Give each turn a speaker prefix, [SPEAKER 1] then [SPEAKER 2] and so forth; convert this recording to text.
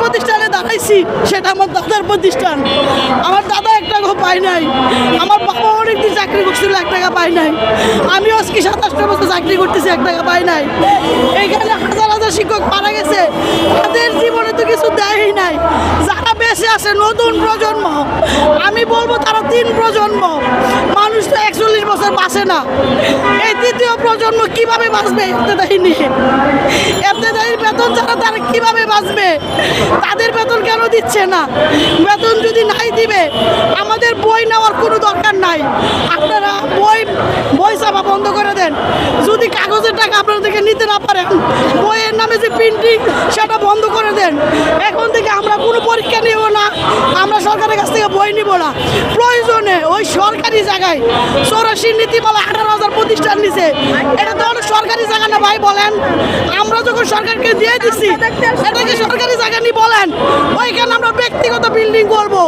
[SPEAKER 1] প্রতিষ্ঠানে দাঁড়াইছি সেটা আমার দাদার প্রতিষ্ঠান। আমার দাদা 1 টাকাও পায় নাই, আমার বাবা অনেকদিন চাকরি করছিল 1 টাকা পায় নাই, আমি আজকে 27টা বছর চাকরি করতেছি 1 টাকা পাই নাই। এইখানে হাজার হাজার শিক্ষক মারা গেছে, তাদের জীবনে তো কিছু দেয়ই নাই। যারা বেঁচে আছে নতুন প্রজন্ম, আমি বলবো তারা 3 প্রজন্ম, মানুষ তো 41 বছর বাঁচে না। এই 3য় প্রজন্ম কিভাবে বাঁচবে? ইবতেদায়ী নিয়ে ইবতেদায়ীর বেতন ছাড়া তারা কিভাবে বাঁচবে? তাদের বেতন কেন দিচ্ছে না? বেতন যদি নাই দিবে আমাদের বই নেওয়ার কোনো দরকার নাই, আপনারা বই ছাপা বন্ধ করে দেন। যদি কাগজের টাকা আপনারা থেকে নিতে না পারেন, বইয়ের নামে যে প্রিন্টিং সেটা বন্ধ করে দেন। এখন থেকে আমরা কোনো পরীক্ষা নিব না, আমরা সরকারের কাছ থেকে বই নিব না। প্রয়োজনে ওই সরকারি জায়গায় 84 নীতিমালা 18,000 প্রতিষ্ঠান নিছে, এটা তো অনেক সরকারি জায়গা না ভাই বলেন? আমরা যখন সরকারকে দিয়ে দিচ্ছি এটাকে সরকারি জায়গা নি বলেন, ওইখানে আমরা ব্যক্তিগত বিল্ডিং করবো।